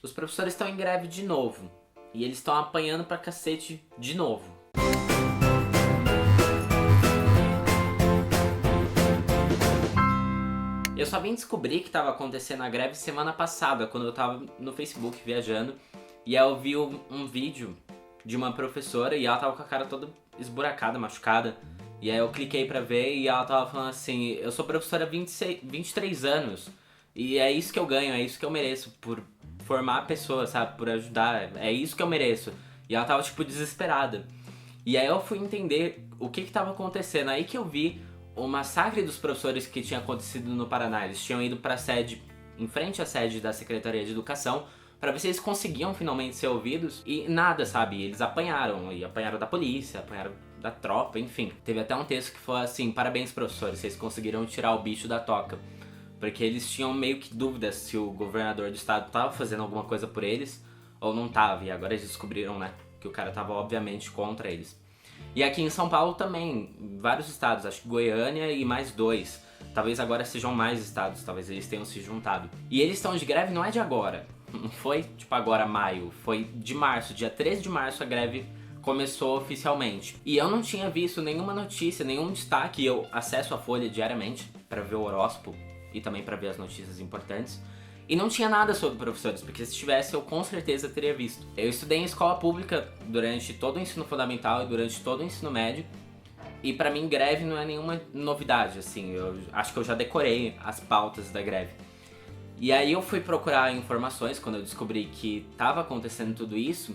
Os professores estão em greve de novo. E eles estão apanhando pra cacete de novo. Eu só vim descobrir que tava acontecendo a greve semana passada, quando eu tava no Facebook viajando. E aí eu vi um vídeo de uma professora e ela tava com a cara toda esburacada, machucada. E aí eu cliquei pra ver e ela tava falando assim: eu sou professora há 23 anos. E é isso que eu ganho, é isso que eu mereço por formar pessoas, sabe? Por ajudar, é isso que eu mereço. E ela tava, tipo, desesperada. E aí eu fui entender o que tava acontecendo. Aí que eu vi o massacre dos professores que tinha acontecido no Paraná. Eles tinham ido pra sede, em frente à sede da Secretaria de Educação, pra ver se eles conseguiam finalmente ser ouvidos. E nada, sabe? Eles apanharam. E apanharam da polícia, apanharam da tropa, enfim. Teve até um texto que foi assim: parabéns, professores, vocês conseguiram tirar o bicho da toca. Porque eles tinham meio que dúvidas se o governador do estado tava fazendo alguma coisa por eles ou não tava. E agora eles descobriram, né, que o cara tava obviamente contra eles. E aqui em São Paulo também, vários estados, acho que Goiânia e mais 2. Talvez agora sejam mais estados, talvez eles tenham se juntado. E eles estão de greve não é de agora. Não foi tipo agora maio, foi de março, dia 13 de março a greve começou oficialmente. E eu não tinha visto nenhuma notícia, nenhum destaque. Eu acesso a Folha diariamente pra ver o horóscopo e também pra ver as notícias importantes. E não tinha nada sobre professores, porque se tivesse eu com certeza teria visto. Eu estudei em escola pública durante todo o ensino fundamental e durante todo o ensino médio. E pra mim greve não é nenhuma novidade, assim. Eu acho que eu já decorei as pautas da greve. E aí eu fui procurar informações quando eu descobri que tava acontecendo tudo isso.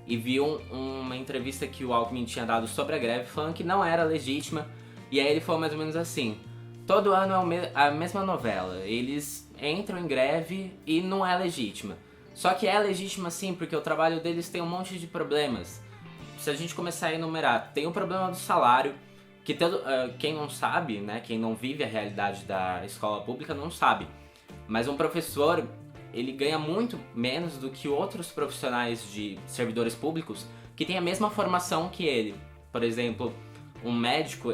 E vi uma entrevista que o Alckmin tinha dado sobre a greve, falando que não era legítima. E aí ele falou mais ou menos assim: todo ano é a mesma novela, eles entram em greve e não é legítima. Só que é legítima sim, porque o trabalho deles tem um monte de problemas. Se a gente começar a enumerar, tem o problema do salário, que quem não sabe, né, quem não vive a realidade da escola pública não sabe. Mas um professor, ele ganha muito menos do que outros profissionais de servidores públicos que têm a mesma formação que ele. Por exemplo, um médico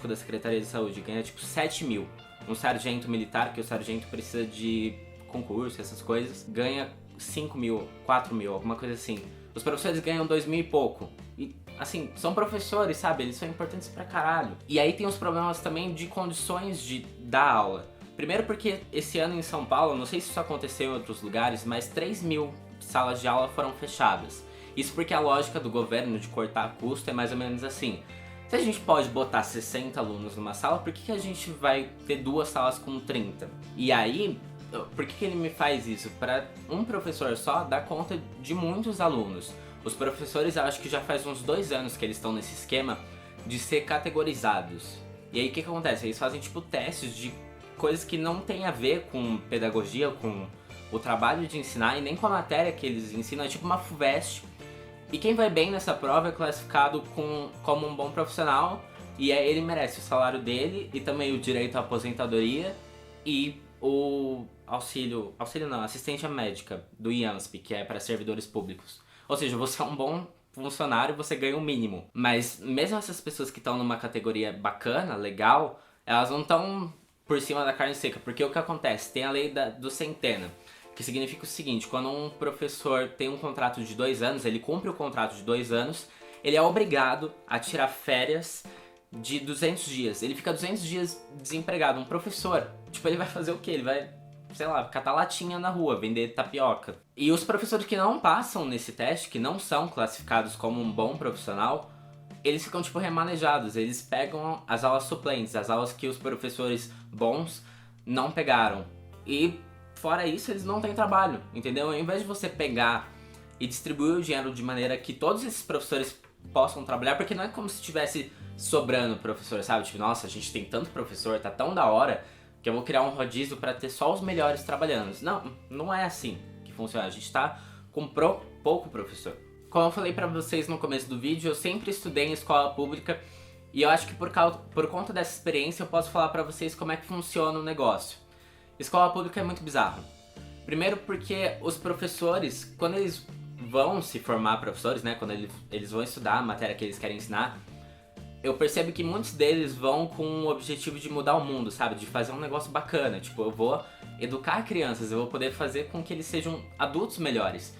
da Secretaria de Saúde ganha tipo 7 mil. Um sargento militar, que o sargento precisa de concurso, essas coisas, ganha 5 mil, 4 mil, alguma coisa assim. Os professores ganham 2 mil e pouco. E, assim, são professores, sabe? Eles são importantes pra caralho. E aí tem os problemas também de condições de dar aula. Primeiro porque esse ano em São Paulo, não sei se isso aconteceu em outros lugares, mas 3 mil salas de aula foram fechadas. Isso porque a lógica do governo de cortar custo é mais ou menos assim: se a gente pode botar 60 alunos numa sala, por que a gente vai ter 2 salas com 30? E aí, por que ele me faz isso? Para um professor só dar conta de muitos alunos. Os professores, acho que já faz uns 2 anos que eles estão nesse esquema de ser categorizados. E aí o que acontece? Eles fazem tipo testes de coisas que não tem a ver com pedagogia, com o trabalho de ensinar e nem com a matéria que eles ensinam. É tipo uma FUVEST. E quem vai bem nessa prova é classificado como um bom profissional, e aí ele merece o salário dele e também o direito à aposentadoria e o assistência médica do IANSP, que é para servidores públicos. Ou seja, você é um bom funcionário, você ganha o mínimo. Mas mesmo essas pessoas que estão numa categoria bacana, legal, elas não estão por cima da carne seca, porque o que acontece? Tem a lei do centena, que significa o seguinte: quando um professor tem um contrato de 2 anos, ele cumpre o contrato de 2 anos, ele é obrigado a tirar férias de 200 dias. Ele fica 200 dias desempregado. Um professor, tipo, ele vai fazer o quê? Ele vai, sei lá, catar latinha na rua, vender tapioca. E os professores que não passam nesse teste, que não são classificados como um bom profissional, eles ficam, tipo, remanejados. Eles pegam as aulas suplentes, as aulas que os professores bons não pegaram. E fora isso, eles não têm trabalho, entendeu? Ao invés de você pegar e distribuir o dinheiro de maneira que todos esses professores possam trabalhar, porque não é como se estivesse sobrando professor, sabe? Tipo, nossa, a gente tem tanto professor, tá tão da hora, que eu vou criar um rodízio pra ter só os melhores trabalhando. Não, não é assim que funciona. A gente tá com pouco professor. Como eu falei pra vocês no começo do vídeo, eu sempre estudei em escola pública e eu acho que por conta dessa experiência eu posso falar pra vocês como é que funciona o negócio. Escola pública é muito bizarro. Primeiro porque os professores, quando eles vão se formar professores, né, quando eles vão estudar a matéria que eles querem ensinar, eu percebo que muitos deles vão com o objetivo de mudar o mundo, sabe? De fazer um negócio bacana. Tipo, eu vou educar crianças, eu vou poder fazer com que eles sejam adultos melhores.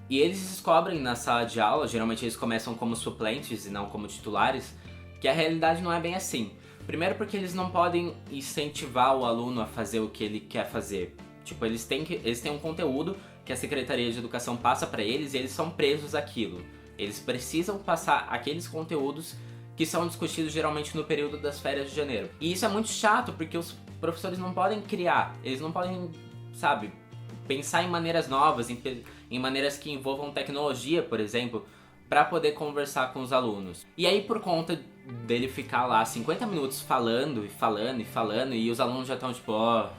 E eles descobrem na sala de aula, geralmente eles começam como suplentes e não como titulares, que a realidade não é bem assim. Primeiro porque eles não podem incentivar o aluno a fazer o que ele quer fazer. Tipo, eles têm um conteúdo que a Secretaria de Educação passa pra eles e eles são presos àquilo. Eles precisam passar aqueles conteúdos que são discutidos geralmente no período das férias de janeiro. E isso é muito chato, porque os professores não podem criar, eles não podem, sabe, pensar em maneiras novas, em maneiras que envolvam tecnologia, por exemplo, para poder conversar com os alunos. E aí, por conta dele ficar lá 50 minutos falando e falando e falando, e os alunos já estão tipo, ó...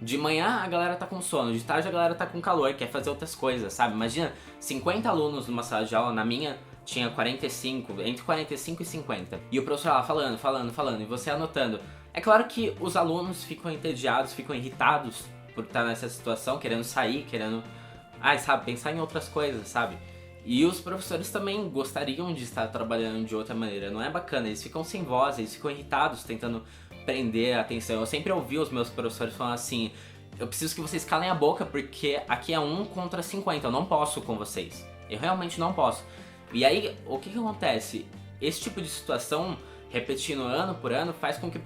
De manhã a galera tá com sono, de tarde a galera tá com calor, quer fazer outras coisas, sabe? Imagina, 50 alunos numa sala de aula, na minha tinha 45, entre 45 e 50. E o professor lá falando, e você anotando. É claro que os alunos ficam entediados, ficam irritados por estar nessa situação, querendo sair, querendo, sabe, pensar em outras coisas, sabe? E os professores também gostariam de estar trabalhando de outra maneira, não é bacana, eles ficam sem voz, eles ficam irritados, tentando prender a atenção. Eu sempre ouvi os meus professores falando assim, eu preciso que vocês calem a boca porque aqui é 1 contra 50, eu não posso com vocês, eu realmente não posso. E aí, o que acontece? Esse tipo de situação, repetindo ano por ano, faz com que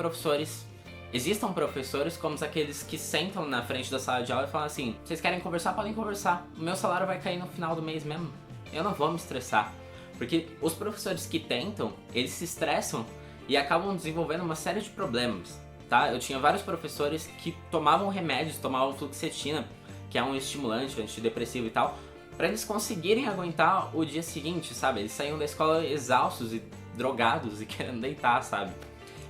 existam professores como aqueles que sentam na frente da sala de aula e falam assim, vocês querem conversar? Podem conversar, o meu salário vai cair no final do mês mesmo, eu não vou me estressar. Porque os professores que tentam, eles se estressam e acabam desenvolvendo uma série de problemas, tá? Eu tinha vários professores que tomavam remédios, tomavam fluoxetina, que é um estimulante, antidepressivo e tal, pra eles conseguirem aguentar o dia seguinte, sabe? Eles saíam da escola exaustos e drogados e querendo deitar, sabe?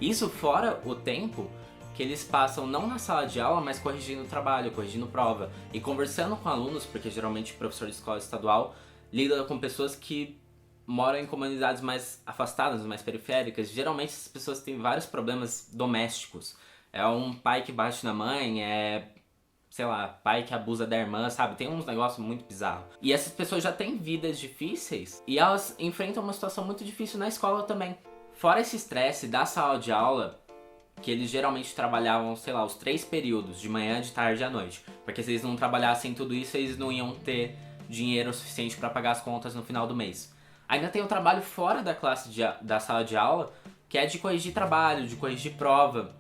Isso fora o tempo que eles passam não na sala de aula, mas corrigindo trabalho, corrigindo prova e conversando com alunos, porque geralmente professor de escola estadual lida com pessoas que moram em comunidades mais afastadas, mais periféricas. Geralmente essas pessoas têm vários problemas domésticos. É um pai que bate na mãe, sei lá, pai que abusa da irmã, sabe? Tem uns negócios muito bizarros. E essas pessoas já têm vidas difíceis e elas enfrentam uma situação muito difícil na escola também. Fora esse estresse da sala de aula, que eles geralmente trabalhavam, sei lá, os 3 períodos, de manhã, de tarde e à noite. Porque se eles não trabalhassem tudo isso, eles não iam ter dinheiro suficiente para pagar as contas no final do mês. Ainda tem o trabalho fora da da sala de aula, que é de corrigir trabalho, de corrigir prova.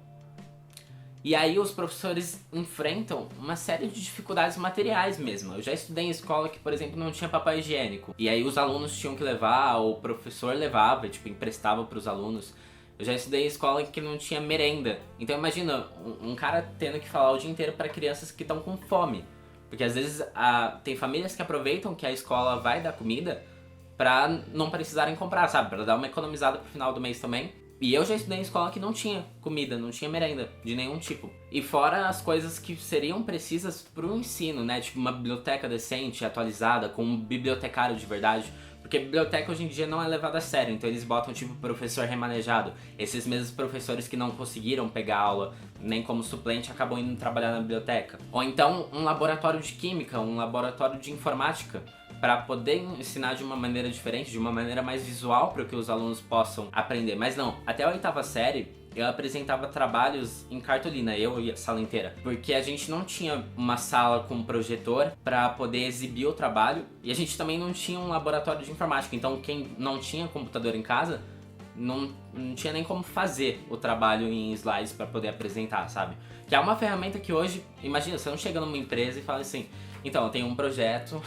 E aí os professores enfrentam uma série de dificuldades materiais mesmo. Eu já estudei em escola que, por exemplo, não tinha papel higiênico. E aí os alunos tinham que levar, ou o professor levava, tipo, emprestava para os alunos. Eu já estudei em escola que não tinha merenda. Então imagina, um cara tendo que falar o dia inteiro para crianças que estão com fome. Porque às vezes tem famílias que aproveitam que a escola vai dar comida pra não precisarem comprar, sabe? Pra dar uma economizada pro final do mês também. E eu já estudei em escola que não tinha comida, não tinha merenda de nenhum tipo. E fora as coisas que seriam precisas pro ensino, né? Tipo uma biblioteca decente, atualizada, com um bibliotecário de verdade. Porque a biblioteca hoje em dia não é levada a sério, então eles botam tipo professor remanejado. Esses mesmos professores que não conseguiram pegar aula nem como suplente acabam indo trabalhar na biblioteca. Ou então um laboratório de química, um laboratório de informática, para poder ensinar de uma maneira diferente, de uma maneira mais visual, para que os alunos possam aprender. Mas não, até a 8ª série eu apresentava trabalhos em cartolina, eu e a sala inteira, porque a gente não tinha uma sala com projetor para poder exibir o trabalho e a gente também não tinha um laboratório de informática, então quem não tinha computador em casa não tinha nem como fazer o trabalho em slides para poder apresentar, sabe? Que é uma ferramenta que hoje, imagina, você não chega numa empresa e fala assim, então eu tenho um projeto,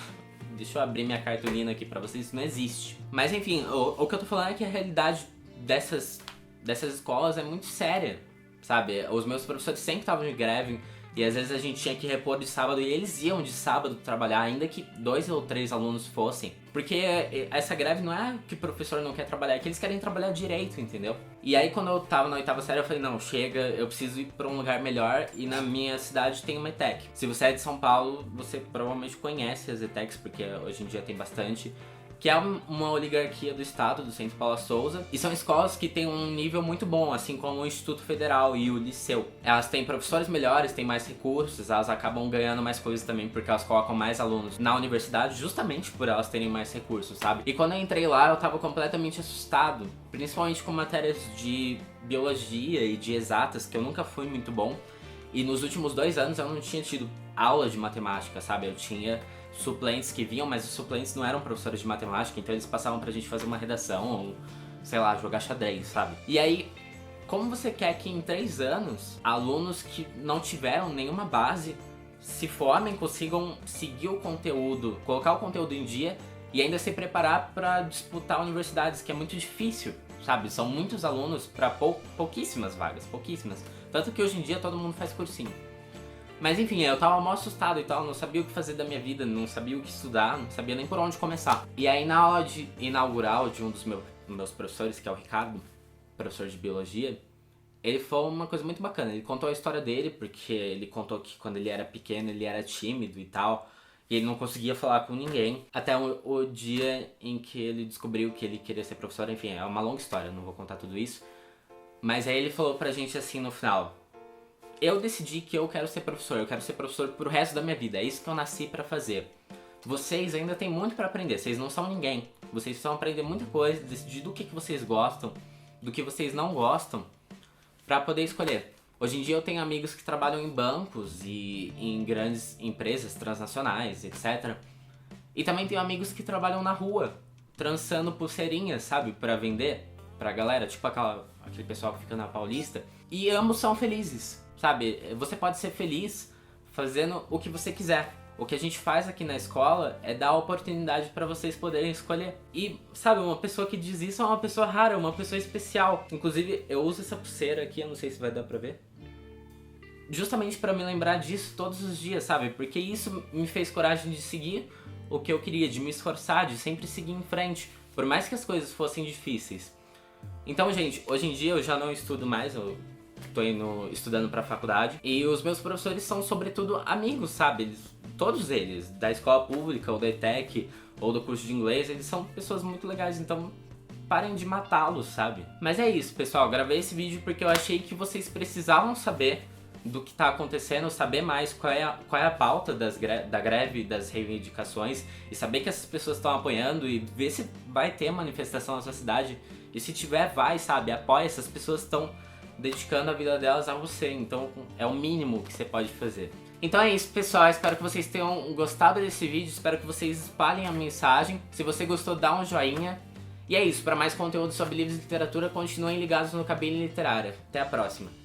deixa eu abrir minha cartolina aqui pra vocês, isso não existe. Mas enfim, o que eu tô falando é que a realidade dessas escolas é muito séria, sabe? Os meus professores sempre estavam de greve e às vezes a gente tinha que repor de sábado e eles iam de sábado trabalhar, ainda que 2 ou 3 alunos fossem. Porque essa greve não é que o professor não quer trabalhar, é que eles querem trabalhar direito, entendeu? E aí quando eu tava na 8ª série eu falei, não, chega, eu preciso ir pra um lugar melhor e na minha cidade tem uma ETEC. Se você é de São Paulo, você provavelmente conhece as ETECs, porque hoje em dia tem bastante, que é uma oligarquia do estado, do Centro Paula Souza, e são escolas que têm um nível muito bom, assim como o Instituto Federal e o Liceu. Elas têm professores melhores, têm mais recursos, elas acabam ganhando mais coisas também porque elas colocam mais alunos na universidade justamente por elas terem mais recursos, sabe? E quando eu entrei lá eu tava completamente assustado, principalmente com matérias de biologia e de exatas, que eu nunca fui muito bom, e nos últimos 2 anos eu não tinha tido aula de matemática, sabe? Eu tinha suplentes que vinham, mas os suplentes não eram professores de matemática, então eles passavam pra gente fazer uma redação ou, sei lá, jogar xadrez, sabe? E aí, como você quer que em 3 anos, alunos que não tiveram nenhuma base se formem, consigam seguir o conteúdo, colocar o conteúdo em dia e ainda se preparar pra disputar universidades, que é muito difícil, sabe? São muitos alunos pra pouquíssimas vagas, pouquíssimas. Tanto que hoje em dia todo mundo faz cursinho. Mas enfim, eu tava mó assustado e tal, não sabia o que fazer da minha vida, não sabia o que estudar, não sabia nem por onde começar. E aí na aula de inaugural de um dos meus professores, que é o Ricardo, professor de biologia, ele falou uma coisa muito bacana. Ele contou a história dele, porque ele contou que quando ele era pequeno ele era tímido e tal, e ele não conseguia falar com ninguém, até o dia em que ele descobriu que ele queria ser professor. Enfim, é uma longa história, não vou contar tudo isso. Mas aí ele falou pra gente assim no final: eu decidi que eu quero ser professor pro resto da minha vida, é isso que eu nasci pra fazer. Vocês ainda têm muito pra aprender, vocês não são ninguém. Vocês precisam aprender muita coisa, decidir do que vocês gostam, do que vocês não gostam, pra poder escolher. Hoje em dia eu tenho amigos que trabalham em bancos e em grandes empresas transnacionais, etc. E também tenho amigos que trabalham na rua, trançando pulseirinhas, sabe, pra vender pra galera, tipo aquele pessoal que fica na Paulista. E ambos são felizes. Sabe, você pode ser feliz fazendo o que você quiser. O que a gente faz aqui na escola é dar a oportunidade para vocês poderem escolher. E, sabe, uma pessoa que diz isso é uma pessoa rara, uma pessoa especial. Inclusive, eu uso essa pulseira aqui, eu não sei se vai dar pra ver, justamente para me lembrar disso todos os dias, sabe? Porque isso me fez coragem de seguir o que eu queria, de me esforçar, de sempre seguir em frente, por mais que as coisas fossem difíceis. Então, gente, hoje em dia eu já não estudo mais, eu tô estudando pra faculdade. E os meus professores são, sobretudo, amigos, sabe? Todos eles, da escola pública, ou da ETEC, ou do curso de inglês, eles são pessoas muito legais, então parem de matá-los, sabe? Mas é isso, pessoal. Gravei esse vídeo porque eu achei que vocês precisavam saber do que tá acontecendo, saber mais qual é a pauta da greve, das reivindicações, e saber que essas pessoas estão apoiando, e ver se vai ter manifestação na sua cidade. E se tiver, vai, sabe? Apoia, essas pessoas estão dedicando a vida delas a você, então é o mínimo que você pode fazer. Então é isso, pessoal, espero que vocês tenham gostado desse vídeo, espero que vocês espalhem a mensagem. Se você gostou, dá um joinha. E é isso, para mais conteúdo sobre livros e literatura, continuem ligados no Cabine Literária. Até a próxima.